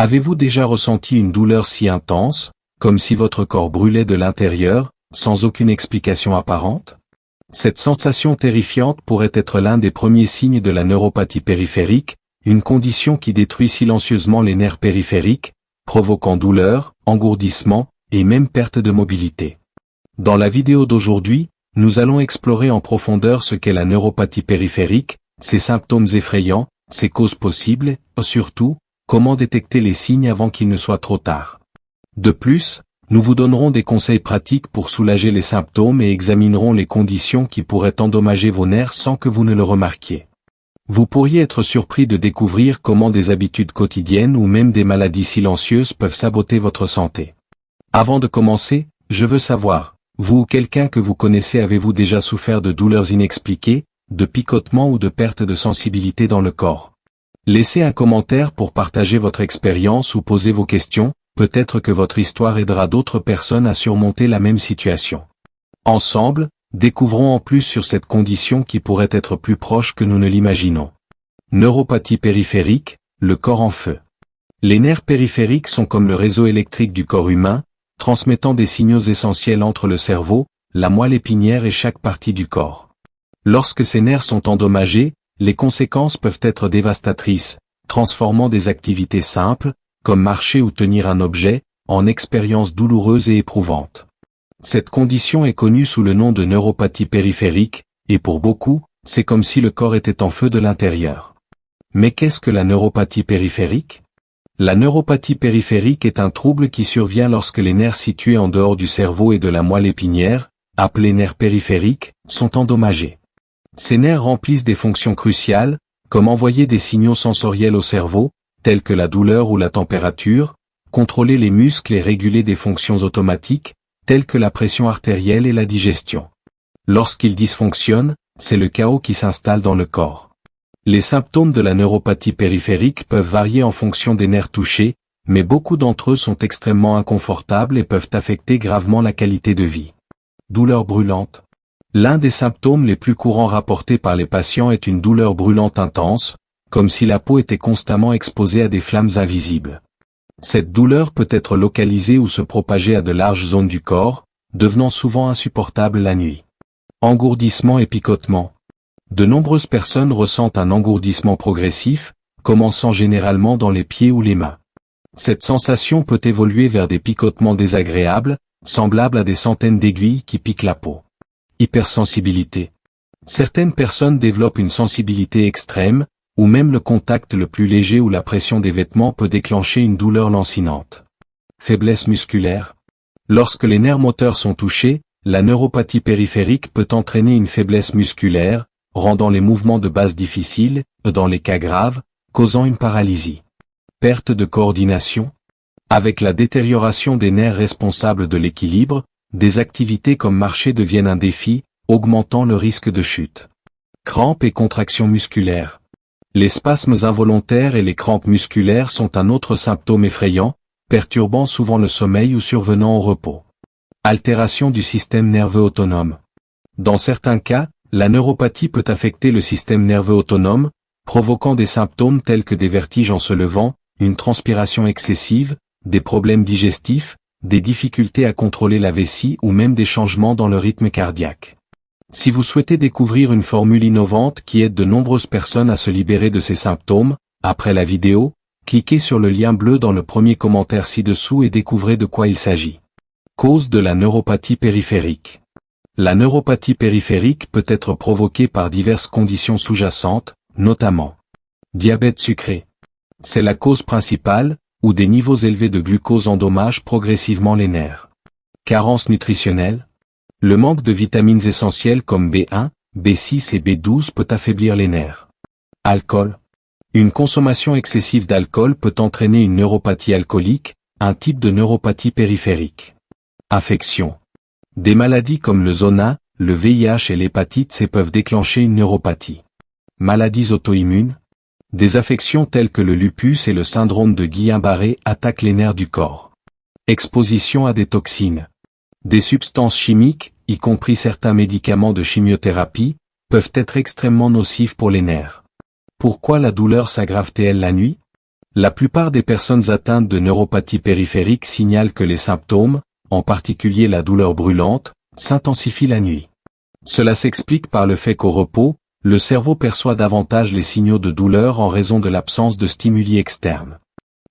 Avez-vous déjà ressenti une douleur si intense, comme si votre corps brûlait de l'intérieur, sans aucune explication apparente? Cette sensation terrifiante pourrait être l'un des premiers signes de la neuropathie périphérique, une condition qui détruit silencieusement les nerfs périphériques, provoquant douleur, engourdissement, et même perte de mobilité. Dans la vidéo d'aujourd'hui, nous allons explorer en profondeur ce qu'est la neuropathie périphérique, ses symptômes effrayants, ses causes possibles, et surtout, comment détecter les signes avant qu'il ne soit trop tard. De plus, nous vous donnerons des conseils pratiques pour soulager les symptômes et examinerons les conditions qui pourraient endommager vos nerfs sans que vous ne le remarquiez. Vous pourriez être surpris de découvrir comment des habitudes quotidiennes ou même des maladies silencieuses peuvent saboter votre santé. Avant de commencer, je veux savoir, vous ou quelqu'un que vous connaissez, avez-vous déjà souffert de douleurs inexpliquées, de picotements ou de perte de sensibilité dans le corps? Laissez un commentaire pour partager votre expérience ou poser vos questions, peut-être que votre histoire aidera d'autres personnes à surmonter la même situation. Ensemble, découvrons en plus sur cette condition qui pourrait être plus proche que nous ne l'imaginons. Neuropathie périphérique, le corps en feu. Les nerfs périphériques sont comme le réseau électrique du corps humain, transmettant des signaux essentiels entre le cerveau, la moelle épinière et chaque partie du corps. Lorsque ces nerfs sont endommagés, les conséquences peuvent être dévastatrices, transformant des activités simples, comme marcher ou tenir un objet, en expériences douloureuses et éprouvantes. Cette condition est connue sous le nom de neuropathie périphérique, et pour beaucoup, c'est comme si le corps était en feu de l'intérieur. Mais qu'est-ce que la neuropathie périphérique? La neuropathie périphérique est un trouble qui survient lorsque les nerfs situés en dehors du cerveau et de la moelle épinière, appelés nerfs périphériques, sont endommagés. Ces nerfs remplissent des fonctions cruciales, comme envoyer des signaux sensoriels au cerveau, tels que la douleur ou la température, contrôler les muscles et réguler des fonctions automatiques, telles que la pression artérielle et la digestion. Lorsqu'ils dysfonctionnent, c'est le chaos qui s'installe dans le corps. Les symptômes de la neuropathie périphérique peuvent varier en fonction des nerfs touchés, mais beaucoup d'entre eux sont extrêmement inconfortables et peuvent affecter gravement la qualité de vie. Douleur brûlante. L'un des symptômes les plus courants rapportés par les patients est une douleur brûlante intense, comme si la peau était constamment exposée à des flammes invisibles. Cette douleur peut être localisée ou se propager à de larges zones du corps, devenant souvent insupportable la nuit. Engourdissement et picotement. De nombreuses personnes ressentent un engourdissement progressif, commençant généralement dans les pieds ou les mains. Cette sensation peut évoluer vers des picotements désagréables, semblables à des centaines d'aiguilles qui piquent la peau. Hypersensibilité. Certaines personnes développent une sensibilité extrême, ou même le contact le plus léger ou la pression des vêtements peut déclencher une douleur lancinante. Faiblesse musculaire. Lorsque les nerfs moteurs sont touchés, la neuropathie périphérique peut entraîner une faiblesse musculaire, rendant les mouvements de base difficiles, et dans les cas graves, causant une paralysie. Perte de coordination. Avec la détérioration des nerfs responsables de l'équilibre, des activités comme marcher deviennent un défi, augmentant le risque de chute. Crampes et contractions musculaires. Les spasmes involontaires et les crampes musculaires sont un autre symptôme effrayant, perturbant souvent le sommeil ou survenant au repos. Altération du système nerveux autonome. Dans certains cas, la neuropathie peut affecter le système nerveux autonome, provoquant des symptômes tels que des vertiges en se levant, une transpiration excessive, des problèmes digestifs, des difficultés à contrôler la vessie ou même des changements dans le rythme cardiaque. Si vous souhaitez découvrir une formule innovante qui aide de nombreuses personnes à se libérer de ces symptômes, après la vidéo, cliquez sur le lien bleu dans le premier commentaire ci-dessous et découvrez de quoi il s'agit. Cause de la neuropathie périphérique. La neuropathie périphérique peut être provoquée par diverses conditions sous-jacentes, notamment diabète sucré. C'est la cause principale, où des niveaux élevés de glucose endommagent progressivement les nerfs. Carence nutritionnelle. Le manque de vitamines essentielles comme B1, B6 et B12 peut affaiblir les nerfs. Alcool. Une consommation excessive d'alcool peut entraîner une neuropathie alcoolique, un type de neuropathie périphérique. Infection. Des maladies comme le zona, le VIH et l'hépatite C peuvent déclencher une neuropathie. Maladies auto-immunes. Des affections telles que le lupus et le syndrome de Guillain-Barré attaquent les nerfs du corps. Exposition à des toxines. Des substances chimiques, y compris certains médicaments de chimiothérapie, peuvent être extrêmement nocifs pour les nerfs. Pourquoi la douleur s'aggrave-t-elle la nuit? La plupart des personnes atteintes de neuropathie périphérique signalent que les symptômes, en particulier la douleur brûlante, s'intensifient la nuit. Cela s'explique par le fait qu'au repos, le cerveau perçoit davantage les signaux de douleur en raison de l'absence de stimuli externes.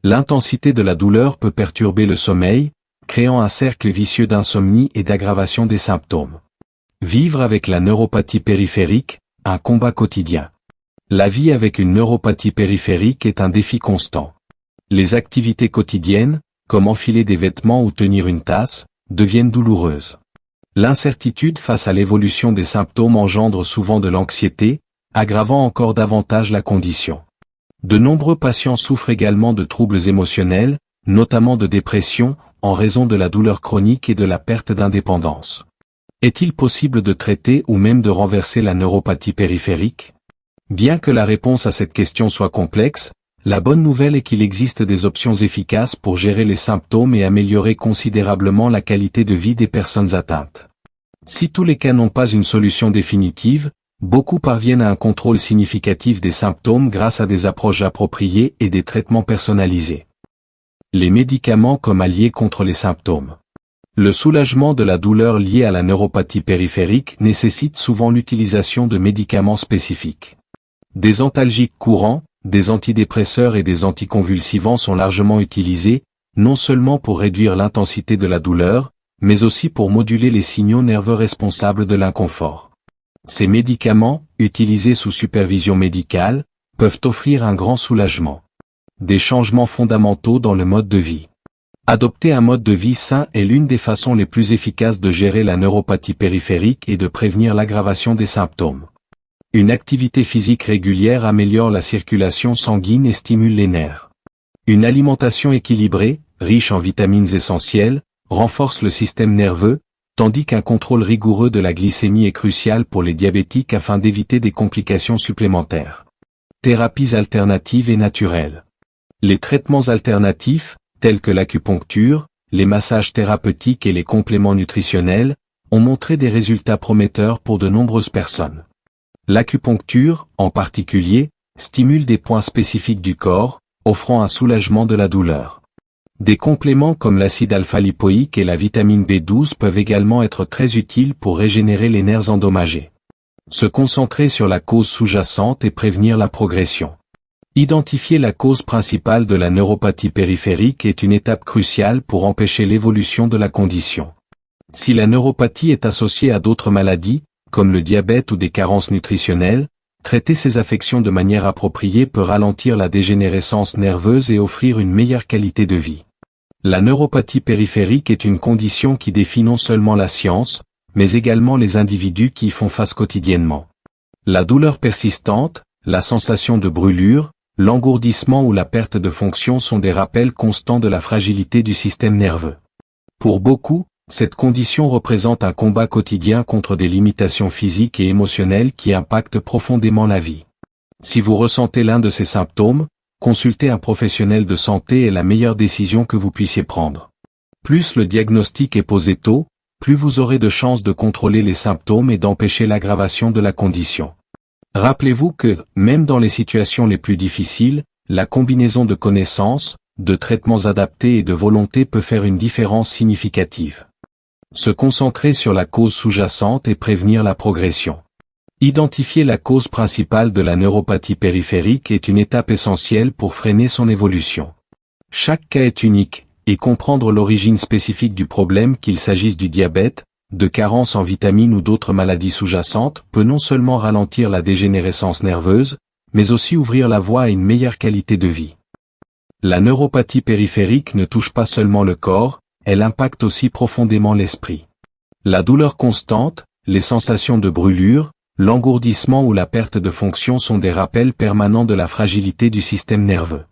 L'intensité de la douleur peut perturber le sommeil, créant un cercle vicieux d'insomnie et d'aggravation des symptômes. Vivre avec la neuropathie périphérique, un combat quotidien. La vie avec une neuropathie périphérique est un défi constant. Les activités quotidiennes, comme enfiler des vêtements ou tenir une tasse, deviennent douloureuses. L'incertitude face à l'évolution des symptômes engendre souvent de l'anxiété, aggravant encore davantage la condition. De nombreux patients souffrent également de troubles émotionnels, notamment de dépression, en raison de la douleur chronique et de la perte d'indépendance. Est-il possible de traiter ou même de renverser la neuropathie périphérique? Bien que la réponse à cette question soit complexe, la bonne nouvelle est qu'il existe des options efficaces pour gérer les symptômes et améliorer considérablement la qualité de vie des personnes atteintes. Si tous les cas n'ont pas une solution définitive, beaucoup parviennent à un contrôle significatif des symptômes grâce à des approches appropriées et des traitements personnalisés. Les médicaments comme alliés contre les symptômes. Le soulagement de la douleur liée à la neuropathie périphérique nécessite souvent l'utilisation de médicaments spécifiques. Des antalgiques courants, des antidépresseurs et des anticonvulsivants sont largement utilisés, non seulement pour réduire l'intensité de la douleur, mais aussi pour moduler les signaux nerveux responsables de l'inconfort. Ces médicaments, utilisés sous supervision médicale, peuvent offrir un grand soulagement. Des changements fondamentaux dans le mode de vie. Adopter un mode de vie sain est l'une des façons les plus efficaces de gérer la neuropathie périphérique et de prévenir l'aggravation des symptômes. Une activité physique régulière améliore la circulation sanguine et stimule les nerfs. Une alimentation équilibrée, riche en vitamines essentielles, renforce le système nerveux, tandis qu'un contrôle rigoureux de la glycémie est crucial pour les diabétiques afin d'éviter des complications supplémentaires. Thérapies alternatives et naturelles. Les traitements alternatifs, tels que l'acupuncture, les massages thérapeutiques et les compléments nutritionnels, ont montré des résultats prometteurs pour de nombreuses personnes. L'acupuncture, en particulier, stimule des points spécifiques du corps, offrant un soulagement de la douleur. Des compléments comme l'acide alpha-lipoïque et la vitamine B12 peuvent également être très utiles pour régénérer les nerfs endommagés. Se concentrer sur la cause sous-jacente et prévenir la progression. Identifier la cause principale de la neuropathie périphérique est une étape cruciale pour empêcher l'évolution de la condition. Si la neuropathie est associée à d'autres maladies, comme le diabète ou des carences nutritionnelles, traiter ces affections de manière appropriée peut ralentir la dégénérescence nerveuse et offrir une meilleure qualité de vie. La neuropathie périphérique est une condition qui défie non seulement la science, mais également les individus qui y font face quotidiennement. La douleur persistante, la sensation de brûlure, l'engourdissement ou la perte de fonction sont des rappels constants de la fragilité du système nerveux. Pour beaucoup, cette condition représente un combat quotidien contre des limitations physiques et émotionnelles qui impactent profondément la vie. Si vous ressentez l'un de ces symptômes, consulter un professionnel de santé est la meilleure décision que vous puissiez prendre. Plus le diagnostic est posé tôt, plus vous aurez de chances de contrôler les symptômes et d'empêcher l'aggravation de la condition. Rappelez-vous que, même dans les situations les plus difficiles, la combinaison de connaissances, de traitements adaptés et de volonté peut faire une différence significative. Se concentrer sur la cause sous-jacente et prévenir la progression. Identifier la cause principale de la neuropathie périphérique est une étape essentielle pour freiner son évolution. Chaque cas est unique, et comprendre l'origine spécifique du problème, qu'il s'agisse du diabète, de carences en vitamines ou d'autres maladies sous-jacentes, peut non seulement ralentir la dégénérescence nerveuse, mais aussi ouvrir la voie à une meilleure qualité de vie. La neuropathie périphérique ne touche pas seulement le corps, elle impacte aussi profondément l'esprit. La douleur constante, les sensations de brûlure, l'engourdissement ou la perte de fonction sont des rappels permanents de la fragilité du système nerveux.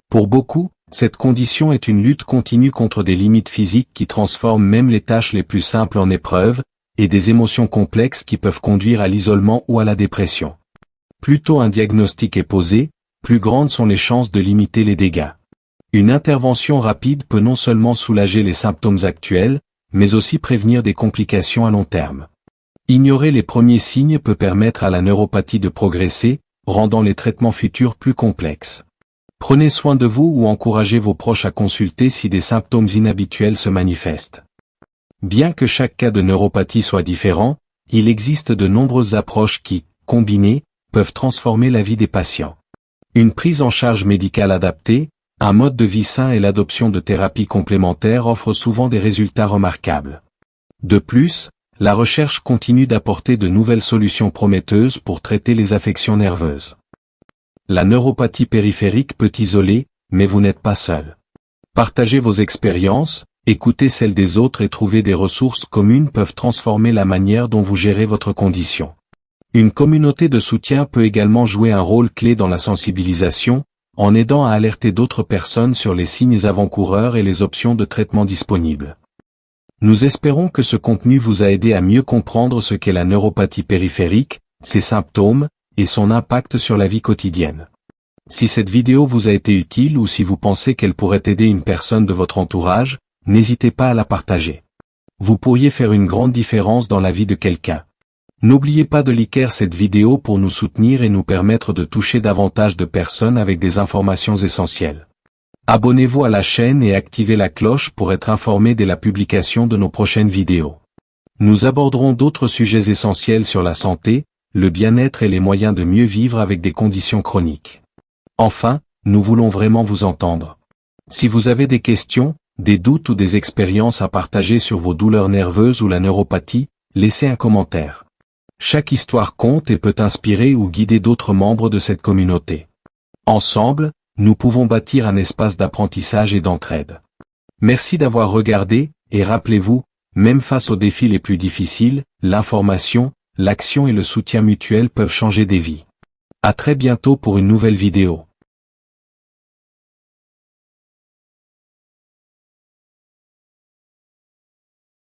Pour beaucoup, cette condition est une lutte continue contre des limites physiques qui transforment même les tâches les plus simples en épreuves, et des émotions complexes qui peuvent conduire à l'isolement ou à la dépression. Plus tôt un diagnostic est posé, plus grandes sont les chances de limiter les dégâts. Une intervention rapide peut non seulement soulager les symptômes actuels, mais aussi prévenir des complications à long terme. Ignorer les premiers signes peut permettre à la neuropathie de progresser, rendant les traitements futurs plus complexes. Prenez soin de vous ou encouragez vos proches à consulter si des symptômes inhabituels se manifestent. Bien que chaque cas de neuropathie soit différent, il existe de nombreuses approches qui, combinées, peuvent transformer la vie des patients. Une prise en charge médicale adaptée, un mode de vie sain et l'adoption de thérapies complémentaires offrent souvent des résultats remarquables. De plus, la recherche continue d'apporter de nouvelles solutions prometteuses pour traiter les affections nerveuses. La neuropathie périphérique peut isoler, mais vous n'êtes pas seul. Partagez vos expériences, écoutez celles des autres et trouvez des ressources communes peuvent transformer la manière dont vous gérez votre condition. Une communauté de soutien peut également jouer un rôle clé dans la sensibilisation, en aidant à alerter d'autres personnes sur les signes avant-coureurs et les options de traitement disponibles. Nous espérons que ce contenu vous a aidé à mieux comprendre ce qu'est la neuropathie périphérique, ses symptômes, et son impact sur la vie quotidienne. Si cette vidéo vous a été utile ou si vous pensez qu'elle pourrait aider une personne de votre entourage, n'hésitez pas à la partager. Vous pourriez faire une grande différence dans la vie de quelqu'un. N'oubliez pas de liker cette vidéo pour nous soutenir et nous permettre de toucher davantage de personnes avec des informations essentielles. Abonnez-vous à la chaîne et activez la cloche pour être informé dès la publication de nos prochaines vidéos. Nous aborderons d'autres sujets essentiels sur la santé, le bien-être et les moyens de mieux vivre avec des conditions chroniques. Enfin, nous voulons vraiment vous entendre. Si vous avez des questions, des doutes ou des expériences à partager sur vos douleurs nerveuses ou la neuropathie, laissez un commentaire. Chaque histoire compte et peut inspirer ou guider d'autres membres de cette communauté. Ensemble, nous pouvons bâtir un espace d'apprentissage et d'entraide. Merci d'avoir regardé, et rappelez-vous, même face aux défis les plus difficiles, l'information, l'action et le soutien mutuel peuvent changer des vies. À très bientôt pour une nouvelle vidéo.